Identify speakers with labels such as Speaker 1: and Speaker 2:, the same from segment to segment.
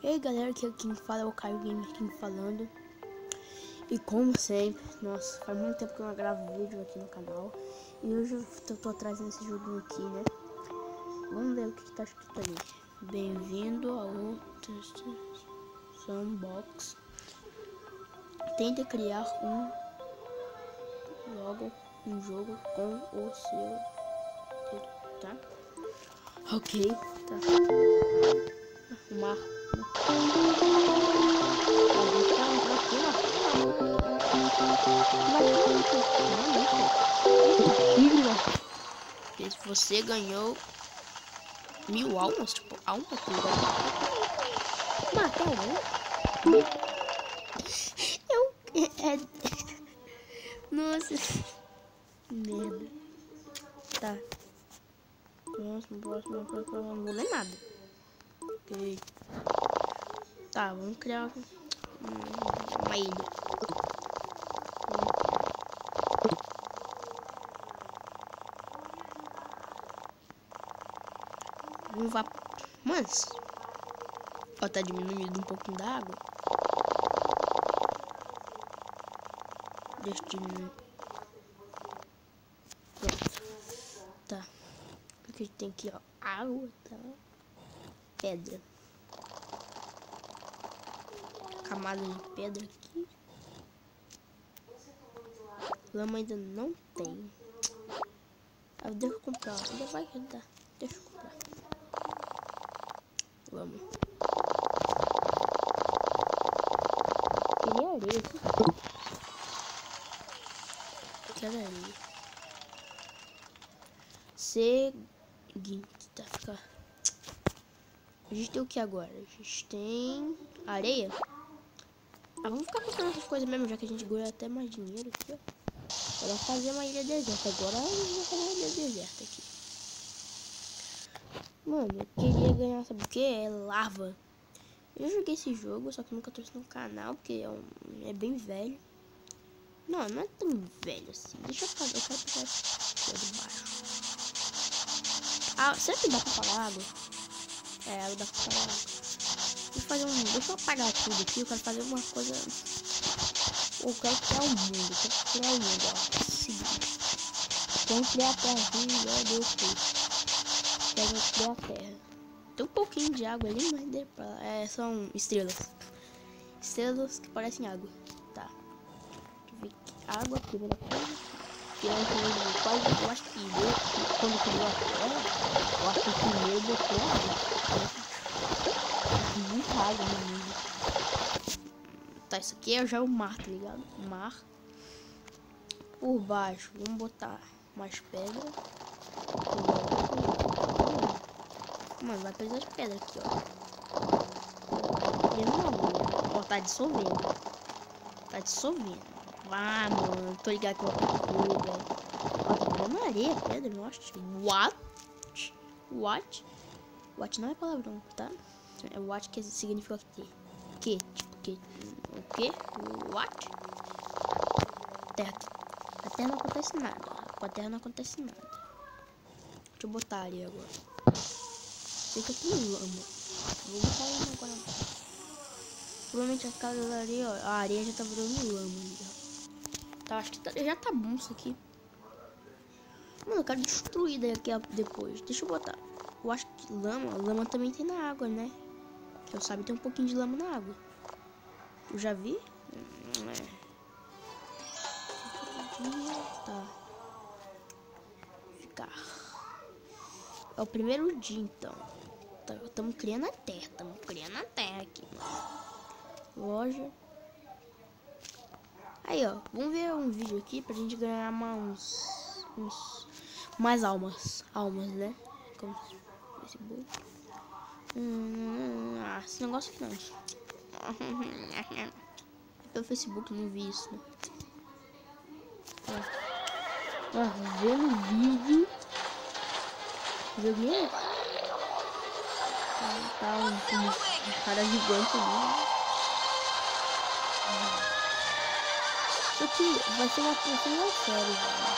Speaker 1: E aí galera, aqui quem fala é o Caio Gamer King falando. E como sempre, nossa, faz muito tempo que eu não gravo vídeo aqui no canal. E hoje eu tô trazendo esse joguinho aqui, né? Vamos ver o que tá escrito ali. Bem-vindo ao Sandbox. Tente criar um jogo com o seu, tá? Ok, tá. Arrumar. Se você ganhou 1000 almas, tipo, alma, tá ligado? Matar Nossa. Merda. Tá. Próximo, não vou ler nada. Ok. Tá, vamos criar uma ilha. Vamos vá. Mas, ó, tá diminuindo um pouquinho da água. Deixa eu diminuir. Pronto. Tá. Porque tem aqui, ó, água, tá? Pedra. Camada de pedra aqui. Lama ainda não tem. Ah, deixa eu comprar. Ainda vai dar. Deixa eu comprar. Vamos. Queria areia. Quero areia. Seguinte, tá, fica. A gente tem o que agora? A gente tem areia. Ah, vamos ficar comprando essas coisas mesmo, já que a gente ganha até mais dinheiro aqui, ó. Agora fazer uma ilha deserta. Agora eu vou fazer uma ilha deserta aqui. Mano, eu queria ganhar, sabe o que? É lava. Eu joguei esse jogo, só que nunca trouxe no canal, porque é bem velho. Não, não é tão velho assim. Deixa eu pagar, eu quero pegar aqui de baixo. Ah, será que dá pra pagar água? É, dá pra pagar água. Deixa eu apagar tudo aqui, eu quero fazer uma coisa. Eu quero criar um mundo, ó. Seguinte. Vamos criar a terra aqui, ó, Deus fez. Quero criar a terra. Tem um pouquinho de água ali, mas são estrelas. Estrelas que parecem água. Tá. Deixa eu ver aqui. Água, primeira coisa. Eu acho que quando criou a terra, eu acho que o primeiro botou água. Muita água no mundo. Tá, isso aqui é já o mar, tá ligado? Mar. Por baixo, vamos botar mais pedra. Mano, vai precisar de pedra aqui, ó. Ó, tá dissolvendo. Tá dissolvendo. Ah, mano, tô ligado que eu vou fazer, velho. Ó, tá pegando areia, pedra, nossa. What? What não é palavrão, tá? É what que significa que? Tipo, que? O que? What? Terra. A terra não acontece nada. Com a terra não acontece nada. Deixa eu botar ali agora. Fica com lama. Vou botar lama agora. Provavelmente a casa ali, ó. A areia já tá virando lama ali, ó. Tá, acho que já tá bom isso aqui. Mano, eu quero destruir daqui depois. Deixa eu botar. Eu acho que lama também tem na água, né? Que eu sabe tem um pouquinho de lama na água. Eu já vi? Tá. Ficar. É o primeiro dia, então. Estamos criando a terra. Aqui, mano. Loja. Aí, ó. Vamos ver um vídeo aqui pra gente ganhar mais almas. Né? Como Facebook. Esse negócio aqui não. Pelo Facebook não vi isso, né? Vendo o vídeo. Joguinho. Tá um cara gigante ali. Isso aqui vai ser uma série, velho.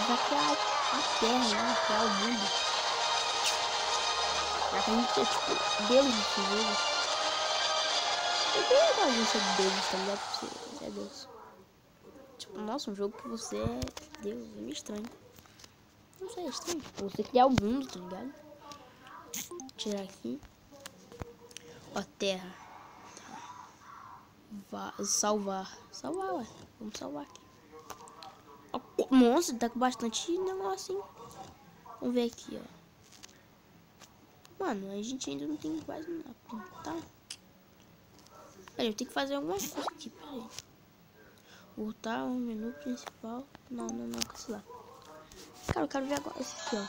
Speaker 1: Vai criar a terra, né? Criar o mundo. Já que a gente é tipo Deus nesse jogo. É bem legal a gente ser Deus, tá ligado? Você é Deus. Tipo, nossa, um jogo que você é Deus, é meio estranho. Não sei, é estranho. Você criar o mundo, tá ligado? Tirar aqui. Ó, terra. Salvar. Salvar, ué. Vamos salvar aqui. Ó, nossa, tá com bastante negócio, hein? Vamos ver aqui, ó. Mano, a gente ainda não tem quase nada pra pintar. Peraí, eu tenho que fazer alguma coisa aqui, peraí. Voltar ao menu principal. Não, cancelar. Cara, eu quero ver agora esse aqui, ó.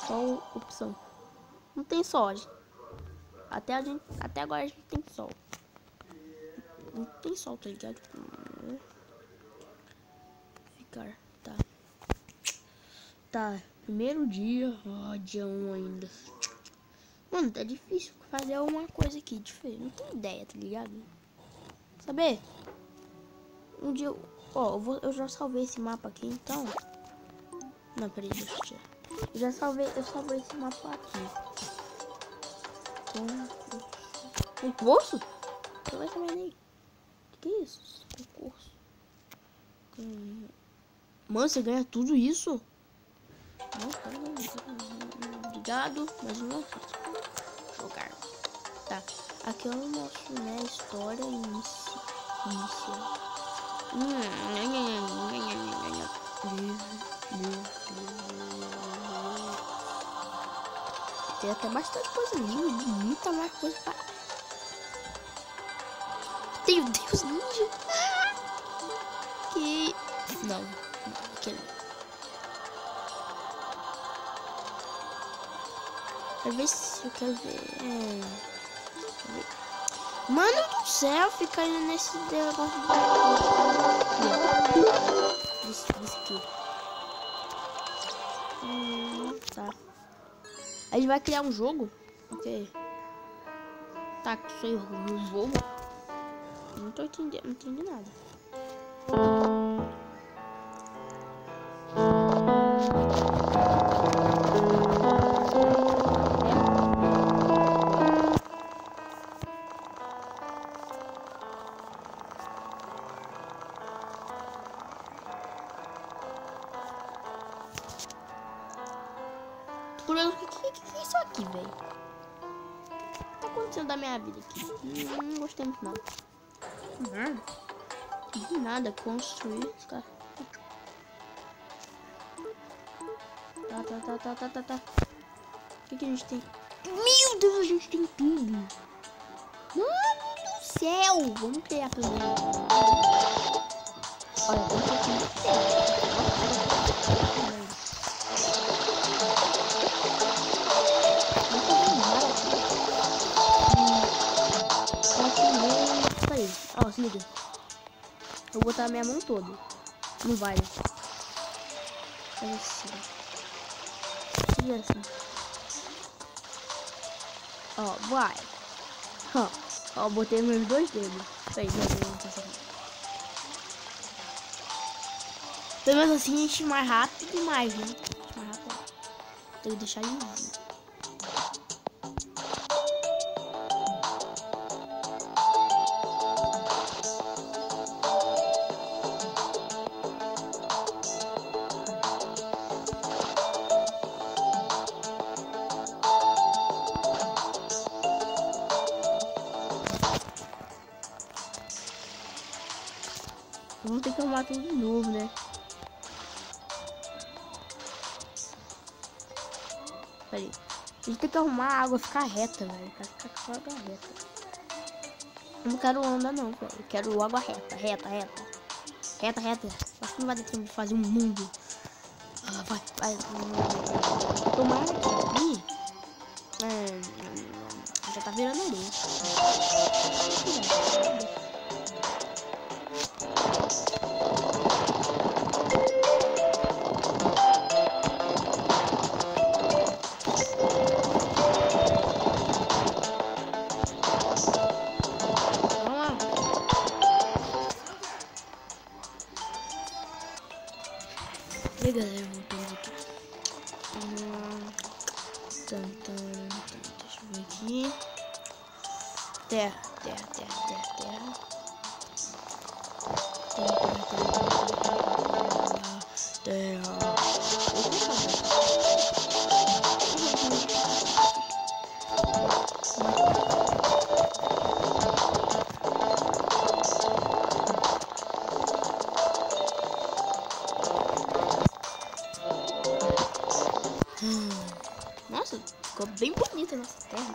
Speaker 1: Sol, opção. Não tem sol, gente. Até agora a gente tem sol. Não tem sol, tá ligado? Ficar, tá. Tá, primeiro dia. Ó, dia 1 ainda. Mano, tá difícil fazer alguma coisa aqui diferente. Não tenho ideia, tá ligado? Saber? Um dia, ó, eu já salvei esse mapa aqui, então. Não, peraí, deixa eu tirar. Eu salvei esse mapa aqui. Um curso? Você vai saber nem. Que é isso? Um curso. Mano, você ganha tudo isso? Não, obrigado, mas não jogar. Tá, aqui eu mostro, né, história inicial. Tem até bastante coisa ali, muita mais coisa pra... Tem o Deus Ninja. Que... Não, aquele... Quero ver se eu quero ver... Mano do céu, fica indo nesse negócio desse aqui. Tá. A gente vai criar um jogo. Ok. Tá, que isso aí, um jogo. Não tô entendendo, não entendi nada. O que é isso aqui, velho? O que tá acontecendo da minha vida aqui? Não gostei muito, não. De nada, construir. Tá. Tá. O que a gente tem? Meu Deus, a gente tem tudo. Mano do céu. Vamos criar primeiro. Olha, vamos aqui. Ó, se liga. Eu vou botar a minha mão toda. Não vai, né? Faz assim. E assim. Ó, vai. Ó, botei meus dois dedos. Peraí, meu Deus, não tá certo. Pelo menos assim a gente mais rápido demais, né? Mais rápido. Tem que deixar lisinho. Vamos ter que arrumar tudo de novo, né? Peraí. A gente tem que arrumar a água ficar reta, velho. Quero ficar com a água reta. Eu não quero onda não, velho. Eu quero água reta. Reta. Acho que não vai ter tempo de fazer um mundo. Vai. Tomar aqui. Já tá virando areia. E aí, galera, voltamos aqui. Deixa eu ver aqui. Terra. Nossa, ficou bem bonita a nossa terra.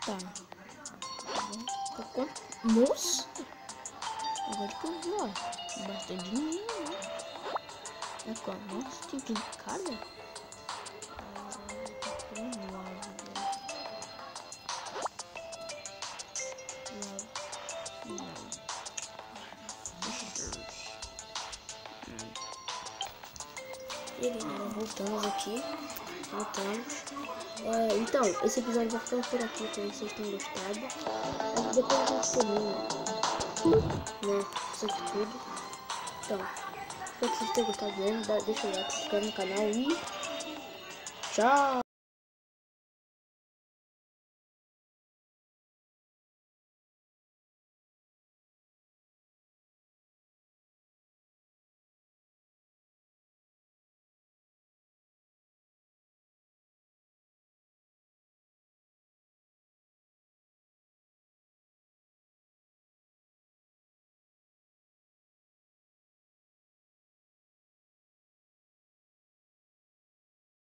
Speaker 1: Tá. Moça. Agora que eu vi, ó. Bastante dinheiro, né? É como? Nossa, tem que ir em casa? E aí, galera, voltamos aqui. Então, esse episódio vai ficando por aqui. Espero que vocês tenham gostado. Depois a gente termina, né? Isso aqui tudo. Então, espero que vocês tenham gostado mesmo. Deixa o like, se inscreve no canal e tchau!